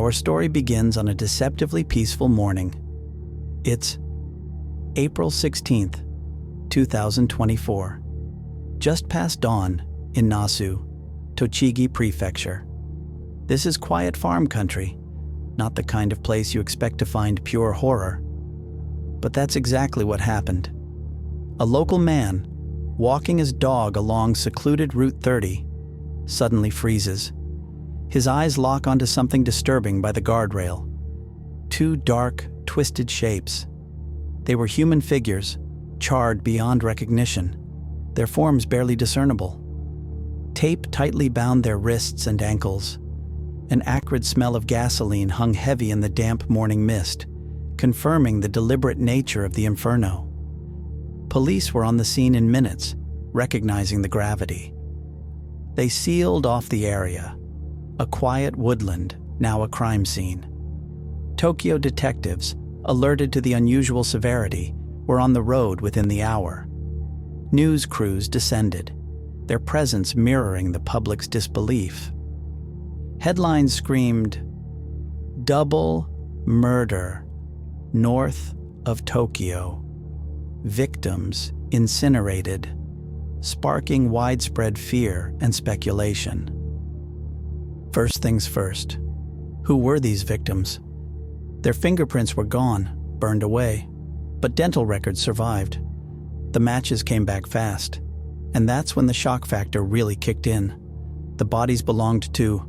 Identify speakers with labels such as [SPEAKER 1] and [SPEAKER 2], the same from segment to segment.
[SPEAKER 1] Our story begins on a deceptively peaceful morning. It's April 16th, 2024. Just past dawn in Nasu, Tochigi Prefecture. This is quiet farm country, not the kind of place you expect to find pure horror. But that's exactly what happened. A local man, walking his dog along secluded Route 30, suddenly freezes. His eyes lock onto something disturbing by the guardrail. Two dark, twisted shapes. They were human figures, charred beyond recognition, their forms barely discernible. Tape tightly bound their wrists and ankles. An acrid smell of gasoline hung heavy in the damp morning mist, confirming the deliberate nature of the inferno. Police were on the scene in minutes, recognizing the gravity. They sealed off the area. A quiet woodland, now a crime scene. Tokyo detectives, alerted to the unusual severity, were on the road within the hour. News crews descended, their presence mirroring the public's disbelief. Headlines screamed, "Double murder, north of Tokyo. Victims incinerated," sparking widespread fear and speculation. First things first, who were these victims? Their fingerprints were gone, burned away, but dental records survived. The matches came back fast, and that's when the shock factor really kicked in. The bodies belonged to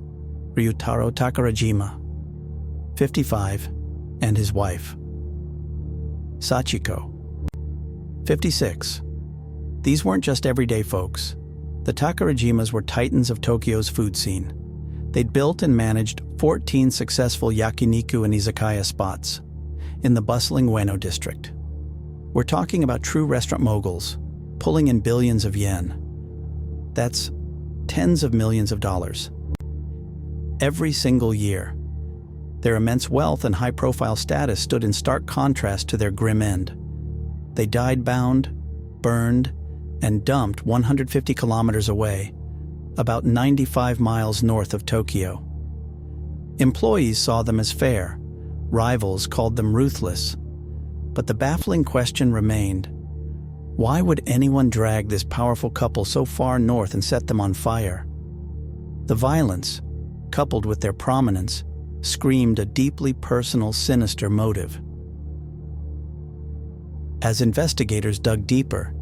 [SPEAKER 1] Ryutaro Takarajima, 55, and his wife, Sachiko, 56. These weren't just everyday folks. The Takarajimas were titans of Tokyo's food scene. They'd built and managed 14 successful yakiniku and izakaya spots in the bustling Ueno district. We're talking about true restaurant moguls, pulling in billions of yen. That's tens of millions of dollars. Every single year. Their immense wealth and high-profile status stood in stark contrast to their grim end. They died bound, burned, and dumped 150 kilometers away, about 95 miles north of Tokyo. Employees saw them as fair, rivals called them ruthless. But the baffling question remained, why would anyone drag this powerful couple so far north and set them on fire? The violence, coupled with their prominence, screamed a deeply personal, sinister motive. As investigators dug deeper,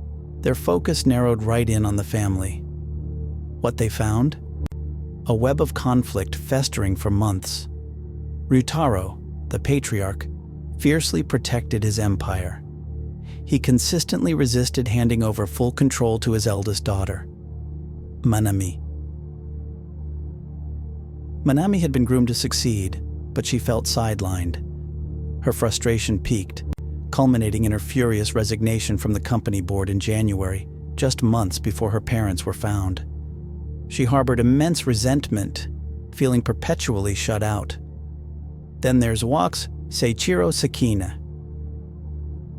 [SPEAKER 1] their focus narrowed right in on the family. What they found? A web of conflict festering for months. Ryutaro, the patriarch, fiercely protected his empire. He consistently resisted handing over full control to his eldest daughter, Manami. Manami had been groomed to succeed, but she felt sidelined. Her frustration peaked, culminating in her furious resignation from the company board in January, just months before her parents were found. She harbored immense resentment, feeling perpetually shut out. Then there's Wak's Seiichiro Sakina,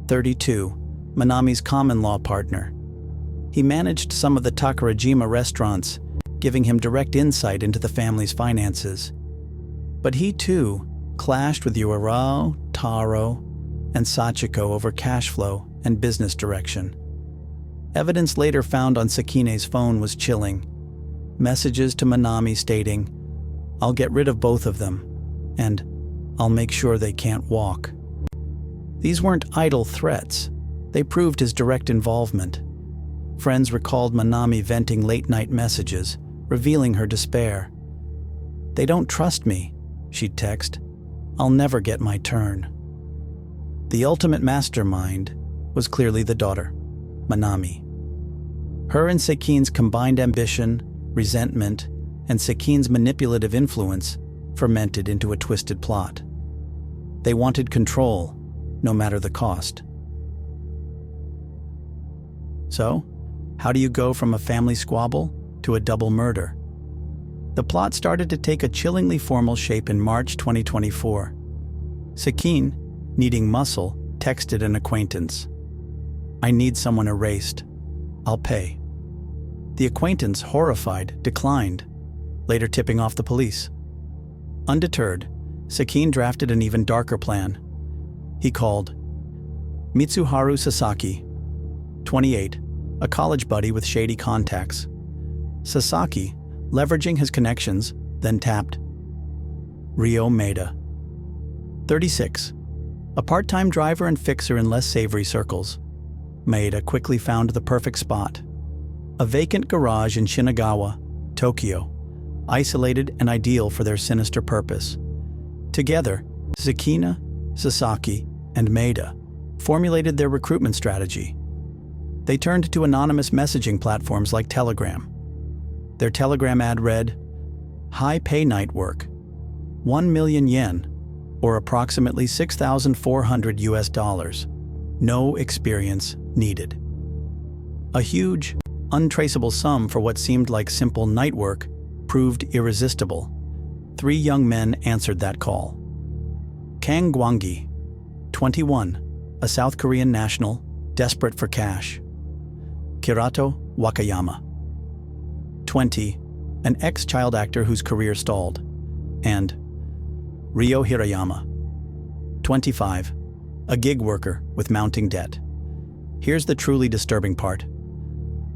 [SPEAKER 1] 32, Manami's common-law partner. He managed some of the Takarajima restaurants, giving him direct insight into the family's finances. But he, too, clashed with Yuarao, Taro, and Sachiko over cash flow and business direction. Evidence later found on Sakine's phone was chilling. Messages to Manami stating, "I'll get rid of both of them," and "I'll make sure they can't walk." These weren't idle threats. They proved his direct involvement. Friends recalled Manami venting late-night messages, revealing her despair. "They don't trust me," she'd text. "I'll never get my turn." The ultimate mastermind was clearly the daughter, Manami. Her and Sakin's combined ambition, resentment, and Sakin's manipulative influence fermented into a twisted plot. They wanted control, no matter the cost. So, how do you go from a family squabble to a double murder? The plot started to take a chillingly formal shape in March 2024. Sakin, needing muscle, texted an acquaintance. "I need someone erased. I'll pay." The acquaintance, horrified, declined, later tipping off the police. Undeterred, Sakine drafted an even darker plan. He called Mitsuharu Sasaki, 28, a college buddy with shady contacts. Sasaki, leveraging his connections, then tapped Ryo Maeda, 36, a part-time driver and fixer in less savory circles. Maeda quickly found the perfect spot, a vacant garage in Shinagawa, Tokyo, isolated and ideal for their sinister purpose. Together, Sakine, Sasaki, and Maeda formulated their recruitment strategy. They turned to anonymous messaging platforms like Telegram. Their Telegram ad read, "High pay night work, 1 million yen, or approximately $6,400 US. No experience needed." A huge, untraceable sum for what seemed like simple night work proved irresistible. 3 young men answered that call. Kang Gwangi, 21, a South Korean national, desperate for cash. Kirato Wakayama, 20, an ex-child actor whose career stalled. And Ryo Hirayama, 25, a gig worker with mounting debt. Here's the truly disturbing part.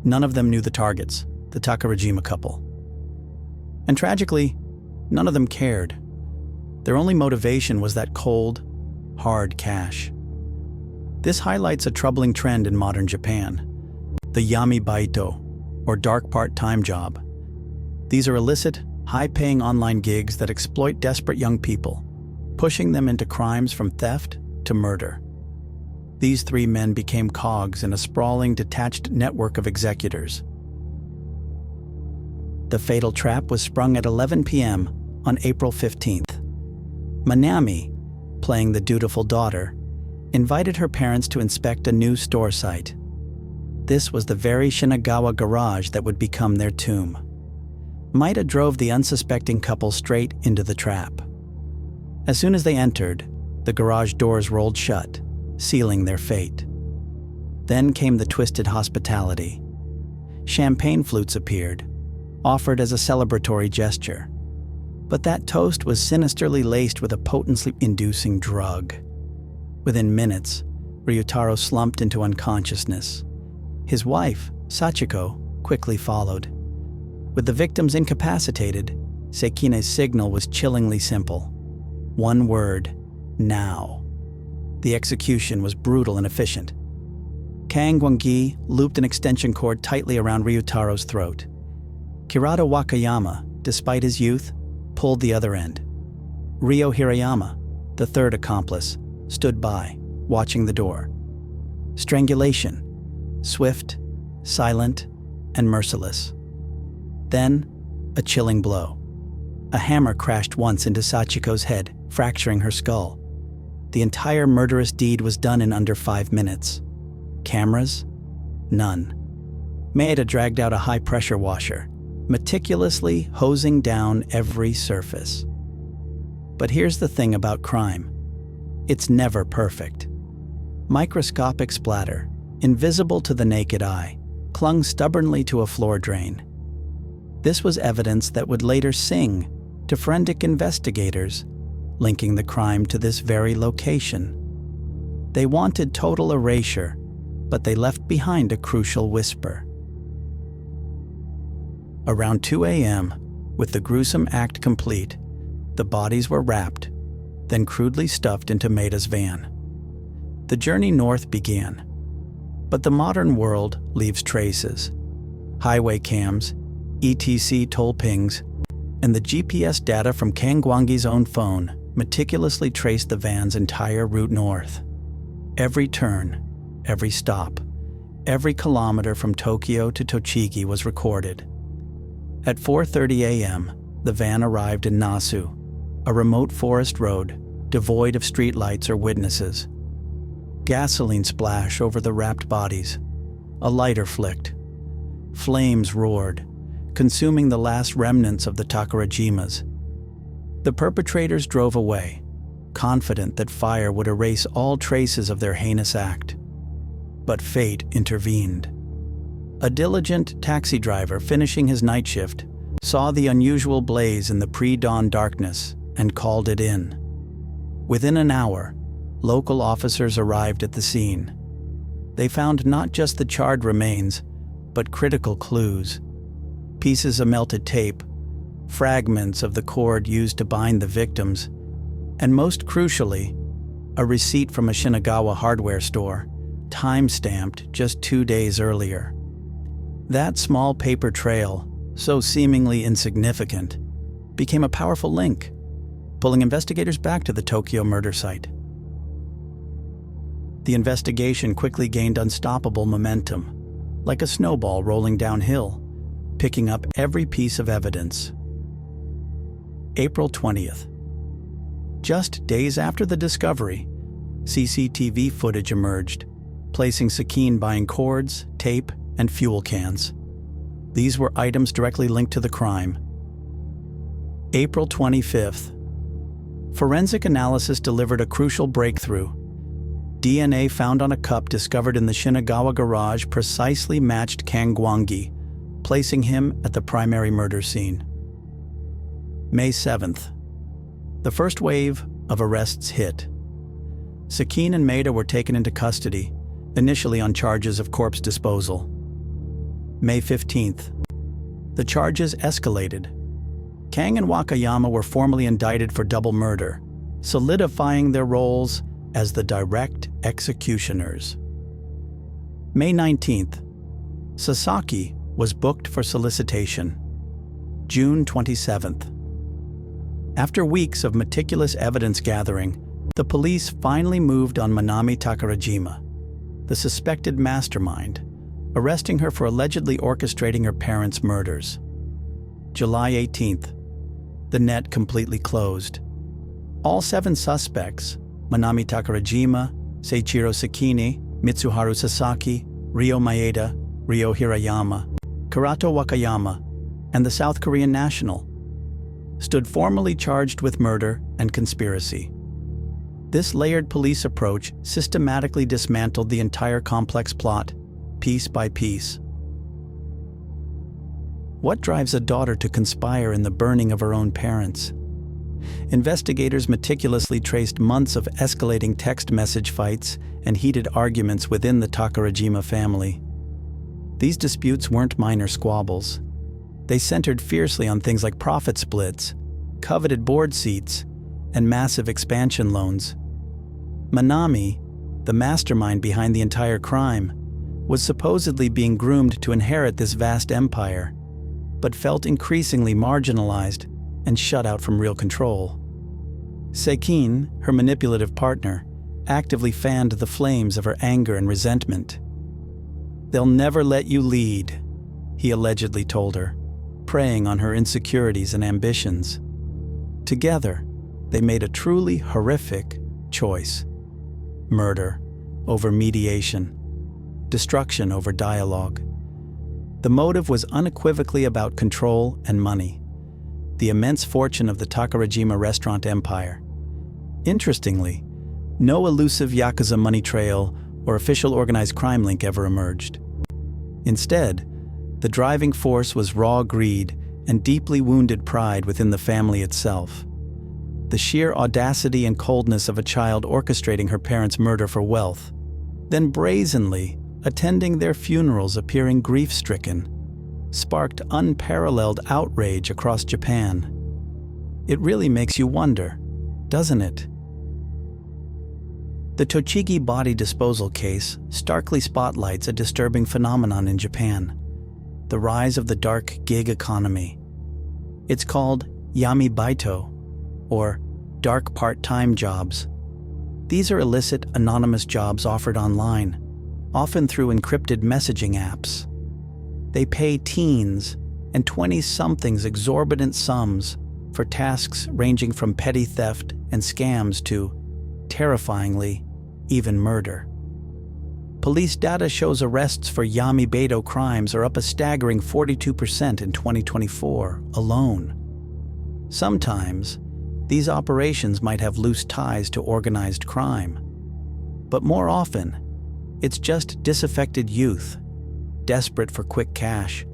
[SPEAKER 1] None of them knew the targets, the Takarajima couple. And tragically, none of them cared. Their only motivation was that cold, hard cash. This highlights a troubling trend in modern Japan, the yami baito, or dark part-time job. These are illicit, high-paying online gigs that exploit desperate young people, pushing them into crimes from theft to murder. These 3 men became cogs in a sprawling, detached network of executors. The fatal trap was sprung at 11 p.m. on April 15th. Manami, playing the dutiful daughter, invited her parents to inspect a new store site. This was the very Shinagawa garage that would become their tomb. Maeda drove the unsuspecting couple straight into the trap. As soon as they entered, the garage doors rolled shut, sealing their fate. Then came the twisted hospitality. Champagne flutes appeared, offered as a celebratory gesture. But that toast was sinisterly laced with a potent sleep-inducing drug. Within minutes, Ryutaro slumped into unconsciousness. His wife, Sachiko, quickly followed. With the victims incapacitated, Sakine's signal was chillingly simple. One word, now. The execution was brutal and efficient. Kang Gwangi looped an extension cord tightly around Ryutaro's throat. Kirato Wakayama, despite his youth, pulled the other end. Ryo Hirayama, the third accomplice, stood by, watching the door. Strangulation, swift, silent, and merciless. Then, a chilling blow. A hammer crashed once into Sachiko's head, fracturing her skull. The entire murderous deed was done in under 5 minutes. Cameras? None. Maeda dragged out a high-pressure washer, meticulously hosing down every surface. But here's the thing about crime. It's never perfect. Microscopic splatter, invisible to the naked eye, clung stubbornly to a floor drain. This was evidence that would later sing to forensic investigators, linking the crime to this very location. They wanted total erasure, but they left behind a crucial whisper. Around 2 a.m., with the gruesome act complete, the bodies were wrapped, then crudely stuffed into Maeda's van. The journey north began. But the modern world leaves traces. Highway cams, ETC toll pings, and the GPS data from Kang Gwangi's own phone meticulously traced the van's entire route north. Every turn, every stop, every kilometer from Tokyo to Tochigi was recorded. At 4:30 a.m., the van arrived in Nasu, a remote forest road devoid of streetlights or witnesses. Gasoline splashed over the wrapped bodies. A lighter flicked. Flames roared, consuming the last remnants of the Takarajimas. The perpetrators drove away, confident that fire would erase all traces of their heinous act. But fate intervened. A diligent taxi driver finishing his night shift saw the unusual blaze in the pre-dawn darkness and called it in. Within an hour, local officers arrived at the scene. They found not just the charred remains, but critical clues. Pieces of melted tape, fragments of the cord used to bind the victims, and most crucially, a receipt from a Shinagawa hardware store, time-stamped just 2 days earlier. That small paper trail, so seemingly insignificant, became a powerful link, pulling investigators back to the Tokyo murder site. The investigation quickly gained unstoppable momentum, like a snowball rolling downhill, picking up every piece of evidence. April 20th. Just days after the discovery, CCTV footage emerged, placing Sakine buying cords, tape, and fuel cans. These were items directly linked to the crime. April 25th. Forensic analysis delivered a crucial breakthrough. DNA found on a cup discovered in the Shinagawa garage precisely matched Kangwangi, placing him at the primary murder scene. May 7th. The first wave of arrests hit. Sakine and Maeda were taken into custody, initially on charges of corpse disposal. May 15th. The charges escalated. Kang and Wakayama were formally indicted for double murder, solidifying their roles as the direct executioners. May 19th. Sasaki was booked for solicitation. June 27th. After weeks of meticulous evidence gathering, the police finally moved on Manami Takarajima, the suspected mastermind, arresting her for allegedly orchestrating her parents' murders. July 18th. The net completely closed. All 7 suspects, Manami Takarajima, Seiichiro Sakine, Mitsuharu Sasaki, Ryo Maeda, Ryo Hirayama, Karato Wakayama, and the South Korean national, stood formally charged with murder and conspiracy. This layered police approach systematically dismantled the entire complex plot, piece by piece. What drives a daughter to conspire in the burning of her own parents? Investigators meticulously traced months of escalating text message fights and heated arguments within the Takarajima family. These disputes weren't minor squabbles. They centered fiercely on things like profit splits, coveted board seats, and massive expansion loans. Manami, the mastermind behind the entire crime, was supposedly being groomed to inherit this vast empire, but felt increasingly marginalized and shut out from real control. Sakine, her manipulative partner, actively fanned the flames of her anger and resentment. "They'll never let you lead," he allegedly told her, preying on her insecurities and ambitions. Together, they made a truly horrific choice: murder over mediation, destruction over dialogue. The motive was unequivocally about control and money, the immense fortune of the Takarajima restaurant empire. Interestingly, no elusive Yakuza money trail or official organized crime link ever emerged. Instead, the driving force was raw greed and deeply wounded pride within the family itself. The sheer audacity and coldness of a child orchestrating her parents' murder for wealth, then brazenly attending their funerals appearing grief-stricken, sparked unparalleled outrage across Japan. It really makes you wonder, doesn't it? The Tochigi body disposal case starkly spotlights a disturbing phenomenon in Japan: the rise of the dark gig economy. It's called yami baito, or dark part-time jobs. These are illicit, anonymous jobs offered online, often through encrypted messaging apps. They pay teens and 20-somethings exorbitant sums for tasks ranging from petty theft and scams to, terrifyingly, even murder. Police data shows arrests for yami baito crimes are up a staggering 42% in 2024 alone. Sometimes, these operations might have loose ties to organized crime. But more often, it's just disaffected youth, desperate for quick cash,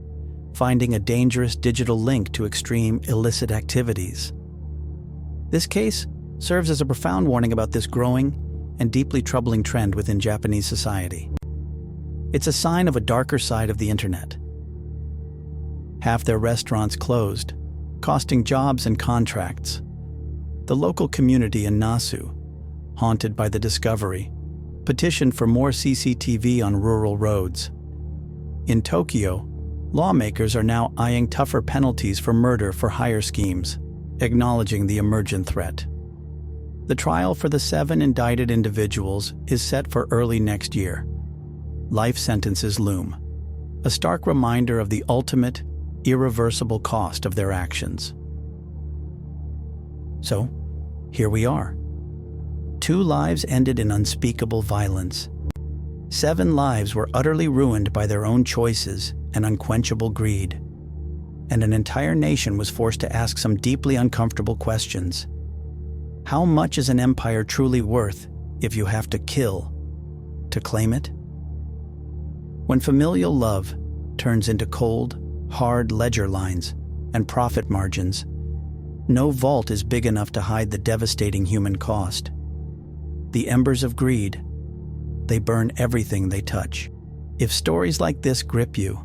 [SPEAKER 1] finding a dangerous digital link to extreme illicit activities. This case serves as a profound warning about this growing and deeply troubling trend within Japanese society. It's a sign of a darker side of the internet. Half their restaurants closed, costing jobs and contracts. The local community in Nasu, haunted by the discovery, petitioned for more CCTV on rural roads. In Tokyo, lawmakers are now eyeing tougher penalties for murder for hire schemes, acknowledging the emergent threat. The trial for the 7 indicted individuals is set for early next year. Life sentences loom, a stark reminder of the ultimate, irreversible cost of their actions. So, here we are. 2 lives ended in unspeakable violence. 7 lives were utterly ruined by their own choices and unquenchable greed. And an entire nation was forced to ask some deeply uncomfortable questions. How much is an empire truly worth if you have to kill to claim it? When familial love turns into cold, hard ledger lines and profit margins, no vault is big enough to hide the devastating human cost. The embers of greed, they burn everything they touch. If stories like this grip you,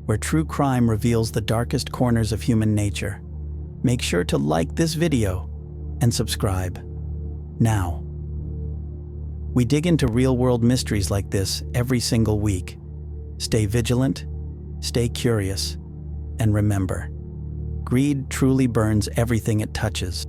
[SPEAKER 1] where true crime reveals the darkest corners of human nature, make sure to like this video and subscribe. Now, we dig into real-world mysteries like this every single week. Stay vigilant, stay curious, and remember, greed truly burns everything it touches.